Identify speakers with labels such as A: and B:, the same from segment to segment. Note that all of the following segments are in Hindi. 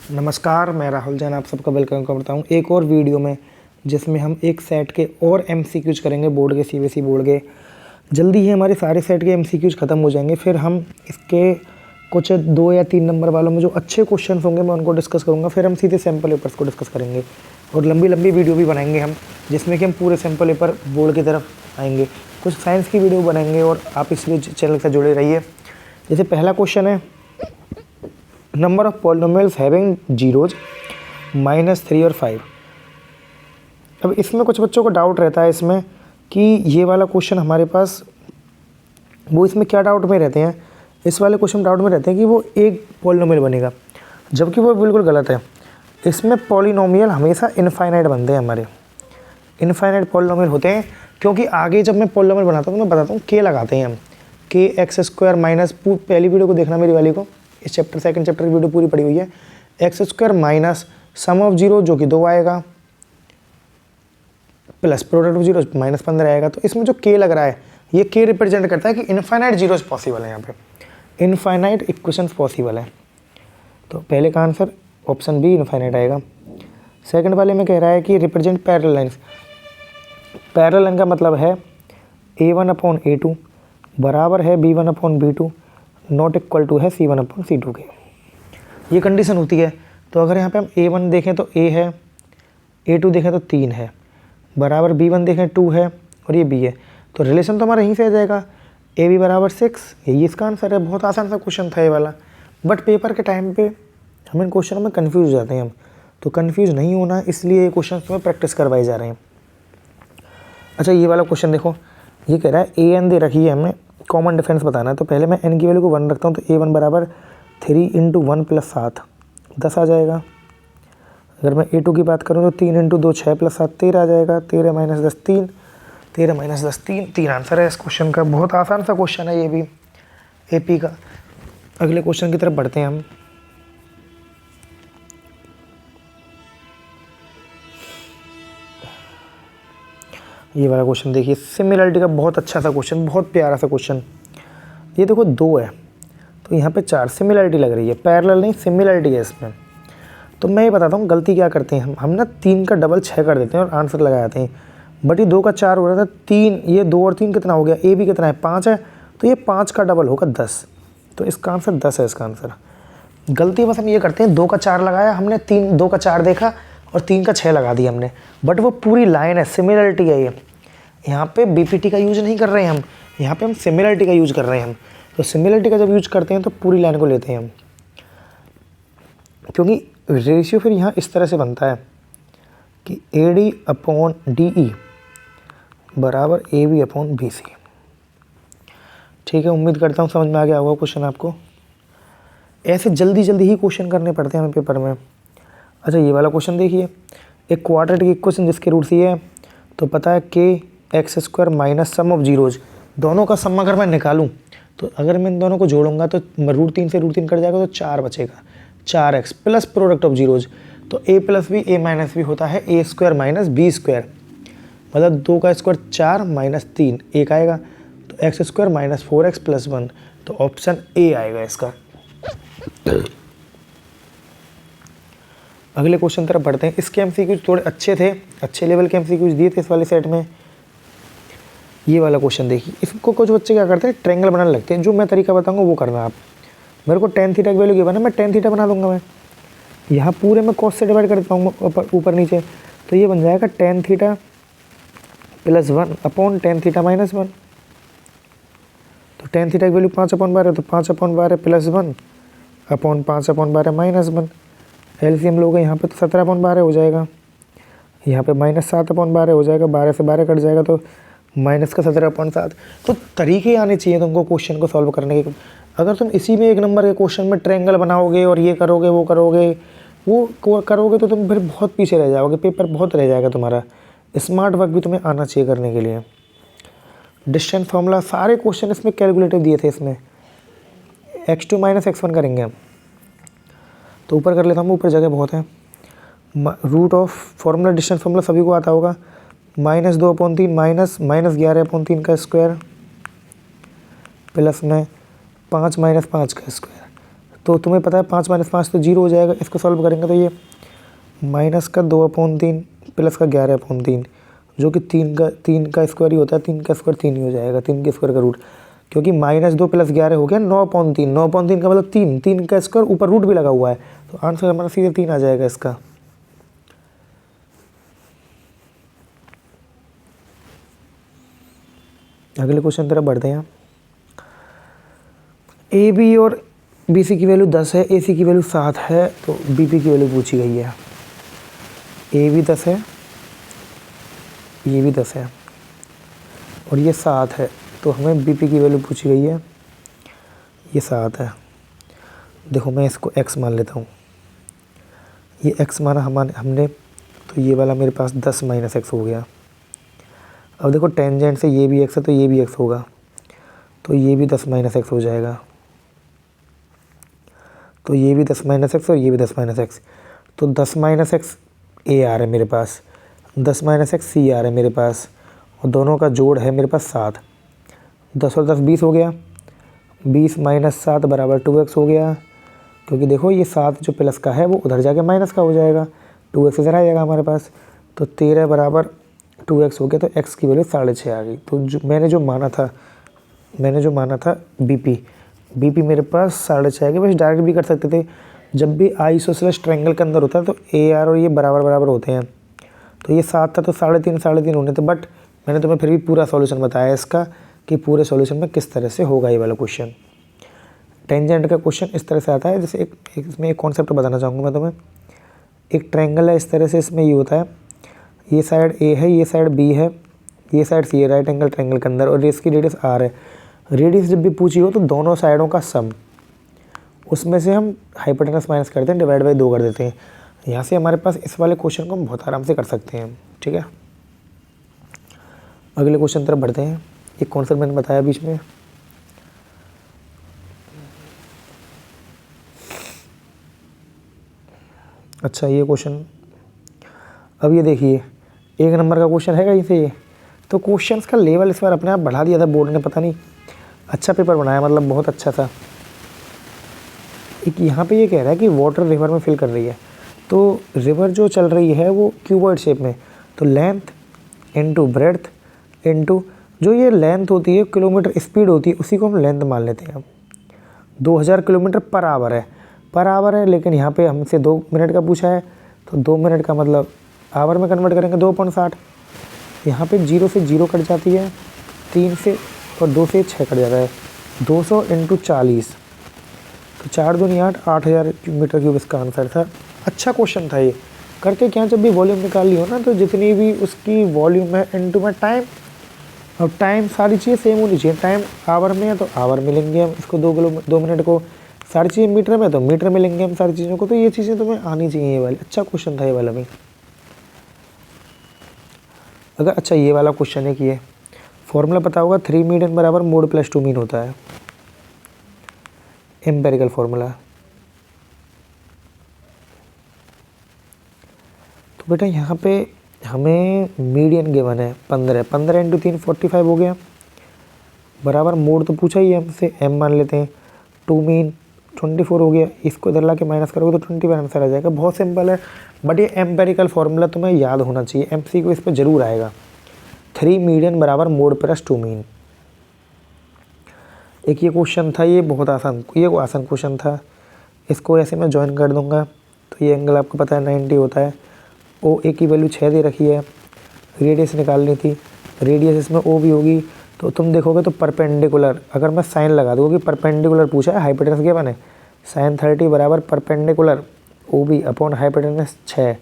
A: नमस्कार, मैं राहुल जैन आप सबका वेलकम करता हूँ एक और वीडियो में, जिसमें हम एक सेट के और एमसीक्यूज करेंगे बोर्ड के, सीबीएसई बोर्ड के। जल्दी ही हमारे सारे सेट के एमसीक्यूज ख़त्म हो जाएंगे। फिर हम इसके कुछ 2 या 3 नंबर वालों में जो अच्छे क्वेश्चन होंगे मैं उनको डिस्कस करूँगा। फिर हम सीधे सैम्पल पेपर्स को डिस्कस करेंगे और लंबी लंबी वीडियो भी बनाएंगे हम, जिसमें कि हम पूरे सैम्पल पेपर बोर्ड की तरफ आएंगे। कुछ साइंस की वीडियो बनाएंगे और आप इसलिए चैनल से जुड़े रहिए। जैसे पहला क्वेश्चन है, number of polynomials having zeros -3 और 5। अब इसमें कुछ बच्चों को डाउट रहता है इसमें कि ये वाला क्वेश्चन हमारे पास, वो इसमें क्या डाउट में रहते हैं, इस वाले क्वेश्चन डाउट में रहते हैं कि वो एक पॉलिनोमियल बनेगा, जबकि वो बिल्कुल गलत है। इसमें पॉलिनोमियल हमेशा इनफाइनाइट बनते हैं, हमारे इनफाइनाइट पॉलिनोमियल होते हैं। क्योंकि आगे जब मैं पॉलिनोमियल बनाता हूँ तो मैं बताता हूँ के लगाते हैं हम, के एक्स स्क्वायर माइनस, पहली वीडियो को देखना मेरी वाली को, इस चैप्टर सेकंड चैप्टर की वीडियो पूरी पड़ी हुई है। X square minus sum of zero जो कि 2 आएगा, प्लस प्रोडक्ट ऑफ जीरो -15 आएगा। तो इसमें जो के लग रहा है, ये के रिप्रेजेंट करता है कि इनफाइनाइट जीरोस पॉसिबल है, यहाँ पे इनफाइनाइट इक्वेशंस पॉसिबल है। तो पहले का आंसर ऑप्शन बी इनफाइनाइट आएगा। सेकंड वाले में कह रहा है कि represent parallel lines. Parallel line का मतलब है a1/a2 बराबर है b1/b2 नॉट इक्वल टू है c1/c2 के। ये कंडीशन होती है। तो अगर यहाँ पे हम a1 देखें तो a है, a2 देखें तो 3 है, बराबर b1 देखें 2 है और ये b है, तो रिलेशन तो हमारा यहीं से आ जाएगा, ab बराबर 6। यही इसका आंसर है। बहुत आसान सा क्वेश्चन था ये वाला, बट पेपर के टाइम पे हम इन क्वेश्चनों में कन्फ्यूज हो जाते हैं हम। तो कन्फ्यूज नहीं होना, इसलिए ये क्वेश्चन में प्रैक्टिस करवाए जा रहे हैं। अच्छा, ये वाला क्वेश्चन देखो, ये कह रहा है ए एन दे रखी है, हमें कॉमन डिफरेंस बताना है। तो पहले मैं एन की वैल्यू को 1 रखता हूँ, तो a1 बराबर 3 × 1 + 7 10 आ जाएगा। अगर मैं a2 की बात करूँ तो 3 × 2 6 + 7 13 आ जाएगा। 13 - 10 3, 13 - 10 3, 3 आंसर है इस क्वेश्चन का। बहुत आसान सा क्वेश्चन है ये भी AP का। अगले क्वेश्चन की तरफ बढ़ते हैं हम। ये वाला क्वेश्चन देखिए, सिमिलरिटी का बहुत अच्छा सा क्वेश्चन, बहुत प्यारा सा क्वेश्चन। ये देखो 2 है तो यहाँ पे 4 सिमिलरिटी लग रही है, पैरेलल नहीं सिमिलरिटी है इसमें। तो मैं ये बताता हूँ गलती क्या करते हैं हम ना 3 का डबल 6 कर देते हैं और आंसर लगा जाते हैं। बट ये 2 का 4 हो रहा था, 3, ये 2 और 3 कितना हो गया, ए भी कितना है 5 है, तो ये 5 का डबल होगा 10। तो इसका आंसर 10 है इसका आंसर। गलती बस हम ये करते हैं, 2 का 4 लगाया हमने, 2 का 4 देखा और 3 का 6 लगा दिया हमने, बट वो पूरी लाइन है, सिमिलरिटी है ये। यहाँ पे बीपीटी का यूज़ नहीं कर रहे हैं हम, यहाँ पे हम सिमिलरिटी का यूज़ कर रहे हैं हम। तो सिमिलरिटी का जब यूज करते हैं तो पूरी लाइन को लेते हैं हम, क्योंकि रेशियो फिर यहाँ इस तरह से बनता है कि AD/DE बराबर AB/BC। ठीक है, उम्मीद करता हूँ समझ में आ गया होगा क्वेश्चन आपको। ऐसे जल्दी जल्दी ही क्वेश्चन करने पड़ते हैं हमें पेपर में। अच्छा, ये वाला क्वेश्चन देखिए, एक क्वाड्रेटिक इक्वेशन जिसके रूट्स ये है, तो पता है कि x² minus sum of zeros, दोनों का सम अगर मैं निकालूं तो अगर मैं इन दोनों को जोड़ूंगा तो √3 से √3 कट जाएगा तो 4 बचेगा, 4x plus product of zeros. तो a + b a - b होता है a² - b², मतलब 2 का स्क्वायर 4 - 3 1 आएगा, तो x² - 4x + 1, तो ऑप्शन ए आएगा इसका। अगले क्वेश्चन तरफ बढ़ते हैं। इसके एमसीक्यूज थोड़े अच्छे थे, अच्छे लेवल के एमसीक्यूज दिए थे इस वाले सेट में। ये वाला क्वेश्चन देखिए, इसको कुछ बच्चे क्या करते हैं, ट्रायंगल बनाने लगते हैं। जो मैं तरीका बताऊंगा वो करना आप। मेरे को tan थीटा की वैल्यू गिवन है, मैं tan थीटा बना दूंगा। मैं यहाँ पूरे में cos से डिवाइड कर देता हूँ ऊपर नीचे, तो ये बन जाएगा tan थीटा + 1 tan थीटा - 1। तो tan थीटा की वैल्यू 5/12, तो 5/12 + 1 5/12 - 1। एलसीएम लोगे यहाँ पे तो 17/12 हो जाएगा, यहाँ पे -7/12 हो जाएगा, 12 से 12 कट जाएगा तो माइनस का 17/7। तो तरीके आने चाहिए तुमको क्वेश्चन को सॉल्व करने के। अगर तुम इसी में 1 नंबर के क्वेश्चन में ट्रायंगल बनाओगे और ये करोगे वो करोगे वो करोगे तो तुम फिर बहुत पीछे रह जाओगे, पेपर बहुत रह जाएगा तुम्हारा। स्मार्ट वर्क भी तुम्हें आना चाहिए करने के लिए। डिस्टेंस फार्मूला सारे क्वेश्चन इसमें कैलकुलेटिव दिए थे। इसमें x2 - x1 करेंगे हम, तो ऊपर कर लेता हूँ, ऊपर जगह बहुत है। Root of formula, distance formula सभी को आता होगा, -2/3 -11/3 का स्क्वायर प्लस में 5 - 5 का स्क्वायर। तो तुम्हें पता है 5 - 5 तो 0 हो जाएगा। इसको सॉल्व करेंगे तो ये माइनस का 2/3 प्लस का 11/3 जो कि 3 का स्क्वायर ही होता है। 3 का स्क्वायर 3 ही हो जाएगा, 3 के स्क्वायर का रूट, क्योंकि -2 + 11 हो गया 9/3। 9/3 का मतलब 3, 3 का स्क्वायर ऊपर रूट भी लगा हुआ है, तो आंसर हमारा सीधे 3 आ जाएगा इसका। अगले क्वेश्चन तरफ बढ़ते हैं। ए बी और बी सी की वैल्यू 10 है, ए सी की वैल्यू 7 है, तो बी पी की वैल्यू पूछी गई है। ए भी 10 है, ये भी 10 है और ये 7 है, तो हमें बी पी की वैल्यू पूछी गई है। ये 7 है। देखो मैं इसको x मान लेता हूँ, ये x माना हमने, तो ये वाला मेरे पास 10 - x हो गया। अब देखो टेंजेंट से ये भी x है तो ये भी x होगा, तो ये भी 10 - x हो जाएगा, तो ये भी 10 - x और ये भी 10 - x, तो 10 - x a आ रहा है मेरे पास, 10 - x c आ रहा है मेरे पास, और दोनों का जोड़ है मेरे पास 7। 10 और 10 20 हो गया, 20 - 7 = 2x हो गया, क्योंकि देखो ये 7 जो प्लस का है वो उधर जाके माइनस का हो जाएगा, 2x इधर आ जाएगा हमारे पास, तो 13 = 2x हो गया, तो x की वैल्यू 6.5 आ गई। तो जो मैंने जो माना था बीपी मेरे पास 6.5 आ गया। बस डायरेक्ट भी कर सकते थे, जब भी आइसोसेलेस ट्रायंगल के अंदर होता है तो ए आर और ये बराबर होते हैं, तो ये 7 था तो 3.5 होने थे। बट मैंने तुम्हें फिर भी पूरा सॉल्यूशन बताया इसका कि पूरे सॉल्यूशन में किस तरह से होगा ये वाला क्वेश्चन। टेंजेंट का क्वेश्चन इस तरह से आता है, जैसे इसमें एक कॉन्सेप्ट बताना चाहूँगा मैं तुम्हें। एक ट्रायंगल है, इस तरह से इसमें ये होता है, ये साइड ए है, ये साइड बी है, ये साइड सी है, राइट एंगल ट्रायंगल के अंदर, और इसकी रेडियस आर है। रेडियस जब भी पूछी हो तो दोनों साइडों का सम, उसमें से हम हाइपोटेनस माइनस करते हैं, डिवाइड बाई 2 कर देते हैं। यहाँ से हमारे पास इस वाले क्वेश्चन को हम बहुत आराम से कर सकते हैं। ठीक है, अगले क्वेश्चन तरफ बढ़ते हैं। एक कॉन्सेप्ट मैंने बताया बीच में, अच्छा ये क्वेश्चन, अब ये देखिए 1 नंबर का क्वेश्चन है इसे ये, तो क्वेश्चंस का लेवल इस बार अपने आप बढ़ा दिया था बोर्ड ने, पता नहीं अच्छा पेपर बनाया, मतलब बहुत अच्छा था। एक यहाँ पे ये कह रहा है कि वाटर रिवर में फिल कर रही है, तो रिवर जो चल रही है वो क्यूबॉइड शेप में, तो लेंथ इनटू ब्रेड्थ इनटू जो ये लेंथ होती है किलोमीटर स्पीड होती है, उसी को हम लेंथ मान लेते हैं। 2000 किलोमीटर पर आवर है, लेकिन यहाँ पे हमसे 2 मिनट का पूछा है, तो 2 मिनट का मतलब आवर में कन्वर्ट करेंगे 2.60। यहाँ पे 0 से 0 कट जाती है, 3 से और 2 से 6 कट जाता है, 200 × 40, तो 4 दूनी 8, 8000 मीटर क्यूब इसका आंसर था। अच्छा क्वेश्चन था ये। करके क्या, जब भी वॉल्यूम निकाल ली हो ना, तो जितनी भी उसकी वॉल्यूम है इनटू में टाइम, अब टाइम सारी चीज़ें सेम होनी चाहिए। टाइम आवर में है तो आवर मिलेंगे हम इसको, 2 मिनट को, सारी चीज़ें मीटर में तो मीटर मिलेंगे हम सारी चीज़ों को, तो ये चीज़ें तुम्हें आनी चाहिए ये वाली। अच्छा क्वेश्चन था ये वाला भी। अगर अच्छा ये वाला क्वेश्चन है कि ये फॉर्मूला पता होगा, 3 मीडियन बराबर मोड प्लस 2 मीन होता है, एम्पेरिकल फॉर्मूला। तो बेटा यहाँ पे हमें मीडियन गिवन है 15 × 3 45 हो गया, बराबर मोड तो पूछा ही है हमसे, m मान लेते हैं, 2 मीन 24 हो गया, इसको इधर ला के माइनस करोगे तो 21 आंसर आ जाएगा। बहुत सिंपल है, बट ये एम्पेरिकल फार्मूला तुम्हें याद होना चाहिए, एमसी को इस पर जरूर आएगा। 3 मीडियन बराबर मोड प्लस 2 मीन। एक ये क्वेश्चन था, ये बहुत आसान, ये आसान क्वेश्चन था, इसको ऐसे मैं ज्वाइन कर दूंगा, तो ये एंगल आपको पता है 90 होता है। ओ ए की वैल्यू 6 दे रखी है, रेडियस निकालनी थी, रेडियस इसमें ओ भी होगी, तो तुम देखोगे तो परपेंडिकुलर, अगर मैं साइन लगा दूँ कि परपेंडिकुलर पूछा है, हाइपोटेनस क्या बने, sin 30 बराबर perpendicular O B upon hypotenuse 6,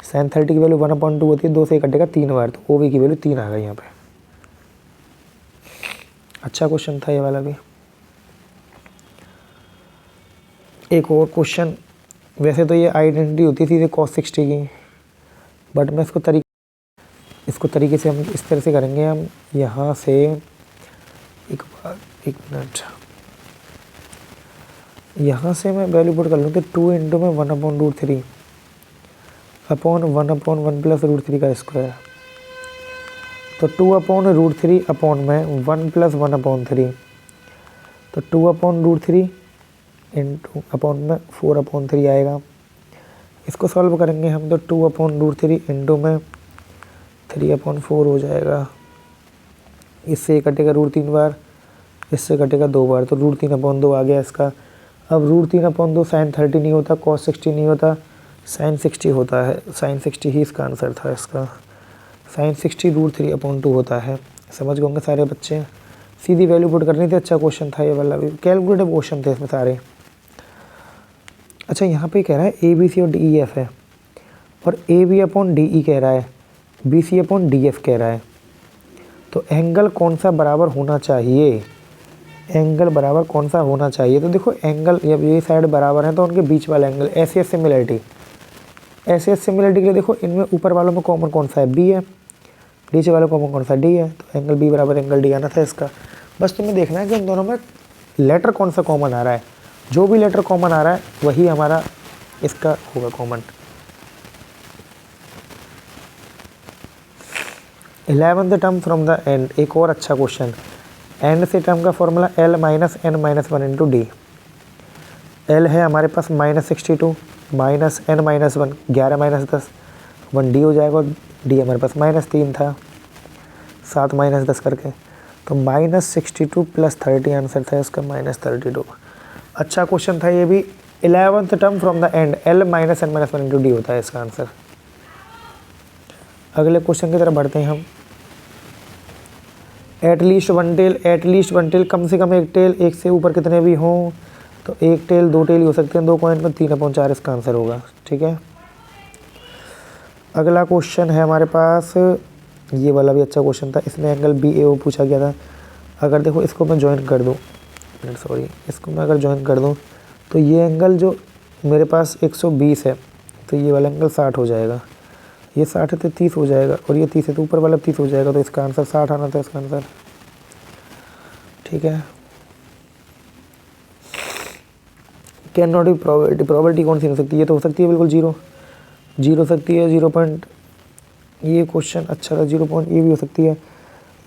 A: sin 30 की वैल्यू 1/2 होती है, 2 से कटेगा 3 बार, तो ओ बी की वैल्यू 3 आ गई यहाँ पे। अच्छा क्वेश्चन था ये वाला भी। एक और क्वेश्चन, वैसे तो ये आइडेंटिटी होती थी cos 60 की, बट मैं इसको तरीके से हम इस तरह से करेंगे, हम यहाँ से एक मिनट, यहाँ से मैं वैल्यू पुट कर लूँ कि 2 × में 1/√3 अपॉन 1/1 + √3 का स्क्वायर, तो 2/√3 अपॉन में 1 + 1/3, तो 2/√3 इंटू अपॉन में 4/3 आएगा। इसको सॉल्व करेंगे हम तो 2/√3 इंटू में 3/4 हो जाएगा। इससे कटेगा √3 बार, इससे कटेगा 2 बार, तो √3/2 आ गया इसका। अब √3/2 sin 30 नहीं होता, cos 60 नहीं होता, sin 60 होता है। sin 60 ही इसका आंसर था इसका। sin 60 √3/2 होता है। समझ गए होंगे सारे बच्चे। सीधी वैल्यू पुट करनी थी। अच्छा क्वेश्चन था ये वाला भी, कैलकुलेटिव क्वेश्चन थे इसमें सारे। अच्छा यहाँ पे कह रहा है ABC और DEF है, और AB/DE कह रहा है, BC/DF कह रहा है। तो एंगल कौन सा बराबर होना चाहिए, एंगल बराबर कौन सा होना चाहिए? तो देखो एंगल, जब ये साइड बराबर है तो उनके बीच वाला angle, ACS similarity. ACS similarity के लिए देखो इनमें ऊपर वालों में कॉमन कौन सा है, बी है, नीचे वालों में कॉमन कौन सा, डी है। तो एंगल बी बराबर एंगल डी आना था इसका। बस तुम्हें देखना है कि इन दोनों में लेटर कौन सा कॉमन आ रहा है। जो भी लेटर कॉमन आ रहा है वही हमारा इसका होगा common. 11th term from the end, एक और अच्छा क्वेश्चन। एंड से टर्म का formula L - n - 1 into D. L है हमारे पास -62 माइनस n - 1 11 - 10 1 डी हो जाएगा, और डी हमारे पास -3 था, 7 - 10 करके, तो -62 + 30 आंसर था इसका, -32। अच्छा क्वेश्चन था ये भी। 11th term from the end, L - n - 1 into D होता है इसका आंसर। अगले क्वेश्चन की तरफ बढ़ते हैं हम। एटलीस्ट वन टेल, कम से कम एक टेल, एक से ऊपर कितने भी हों, तो एक टेल, 2 टेल ही हो सकते हैं 2 कॉइन में, 3/4 इसका आंसर होगा। ठीक है, अगला क्वेश्चन है हमारे पास, ये वाला भी अच्छा क्वेश्चन था। इसमें एंगल BAO पूछा गया था। अगर देखो इसको मैं ज्वाइन कर दूँ, सॉरी, इसको मैं अगर ज्वाइन कर दूँ तो ये एंगल जो मेरे पास 120 है, तो ये वाला एंगल 60 हो जाएगा। ये 60 है तो 30 हो जाएगा, और ये 30 है तो ऊपर वाला 30 हो जाएगा, तो इसका आंसर 60 आना था इसका आंसर। ठीक है, can not be probability, probability कौन सी हो सकती है? ये तो हो सकती है बिल्कुल जीरो हो सकती है, 0 पॉइंट, ये क्वेश्चन अच्छा था, 0 पॉइंट, ये भी हो सकती है।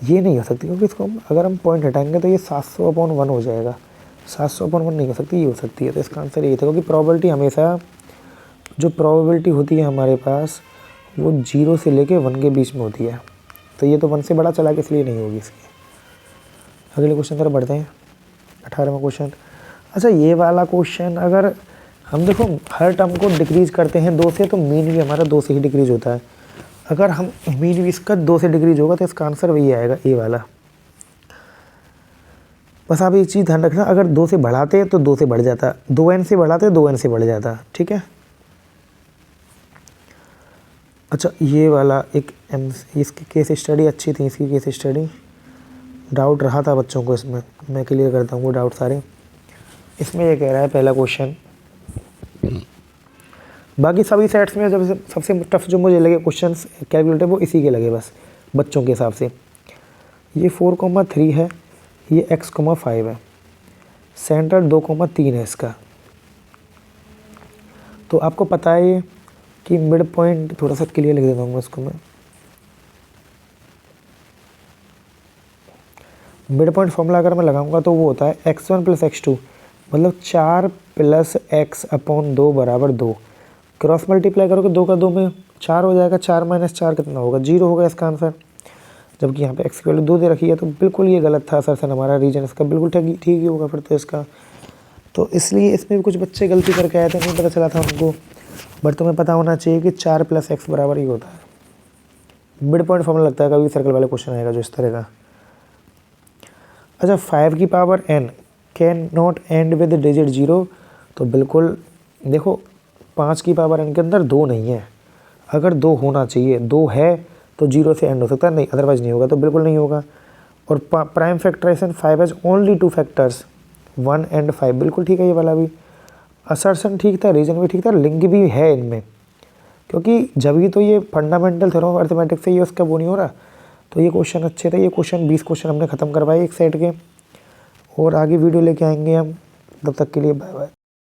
A: ये नहीं हो सकती क्योंकि इसको अगर हम पॉइंट हटाएंगे तो ये 700/1 हो जाएगा। 700/1 नहीं हो सकती, ये हो सकती है। तो इसका आंसर ये था, क्योंकि प्रोबेबिलिटी हमेशा, जो प्रोबेबिलिटी होती है हमारे पास, वो 0 से लेके 1 के बीच में होती है। तो ये तो 1 से बड़ा चला के, इसलिए नहीं होगी इसकी। अगले क्वेश्चन तरफ बढ़ते हैं, 18वां क्वेश्चन। अच्छा ये वाला क्वेश्चन, अगर हम देखो हर टर्म को डिक्रीज करते हैं 2 से, तो मीन भी हमारा 2 से ही डिक्रीज होता है। अगर हम मीन भी इसका 2 से डिक्रीज होगा तो इसका आंसर वही आएगा, ए वाला। बस आप एक चीज़ ध्यान रखना, अगर 2 से बढ़ाते तो 2 से बढ़ जाता, 2n से बढ़ाते 2n से बढ़ जाता। ठीक है, अच्छा ये वाला एक इसकी केस स्टडी अच्छी थी, इसकी केस स्टडी, डाउट रहा था बच्चों को इसमें, मैं क्लियर करता हूँ वो डाउट सारे। इसमें ये कह रहा है पहला क्वेश्चन, बाकी सभी सेट्स में जब सबसे टफ जो मुझे लगे क्वेश्चंस कैलकुलेटिव वो इसी के लगे बस बच्चों के हिसाब से। ये 4,3 है, ये x,5 है, सेंटर 2,3 है इसका। तो आपको पता है ये कि मिड पॉइंट, थोड़ा सा क्लियर लिख देता हूँ इसको मैं, मिड पॉइंट फॉर्मूला अगर मैं लगाऊंगा तो वो होता है x1 + x2, मतलब 4 + x/2 बराबर 2। क्रॉस मल्टीप्लाई करोगे 2 का 2 में 4 हो जाएगा, 4 - 4 कितना होगा, 0 होगा इसका आंसर। जबकि यहाँ पे x की वैल्यू 2 दे रखी है, तो बिल्कुल ये गलत था सर हमारा रीजन इसका, बिल्कुल ठीक ही होगा फिर तो इसका। तो इसलिए इसमें भी कुछ बच्चे गलती करके आए थे, नहीं पता चला था उनको, बट तुम्हें पता होना चाहिए कि 4 + x बराबर ही होता है। मिड पॉइंट फॉर्मूला लगता है, कभी सर्कल वाले क्वेश्चन आएगा जो इस तरह का। अच्छा 5 की power n can not and with digit 0, तो बिल्कुल देखो 5 की पावर n के अंदर 2 नहीं है, अगर 2 होना चाहिए, 2 है तो 0 से एंड हो सकता है, नहीं अदरवाइज नहीं होगा, तो बिल्कुल नहीं होगा। और prime factorisation 5 has only 2 factors 1 and 5, बिल्कुल ठीक है ये वाला भी। असर्शन ठीक था, रीजन भी ठीक था, लिंक भी है इनमें, क्योंकि जब भी तो ये फंडामेंटल थ्योरम ऑफ अर्थमेटिक्स से ये उसका वो नहीं हो रहा। तो ये क्वेश्चन अच्छे थे, ये क्वेश्चन 20 क्वेश्चन हमने ख़त्म करवाए एक सेट के, और आगे वीडियो लेके आएंगे हम। तब तक के लिए बाय बाय।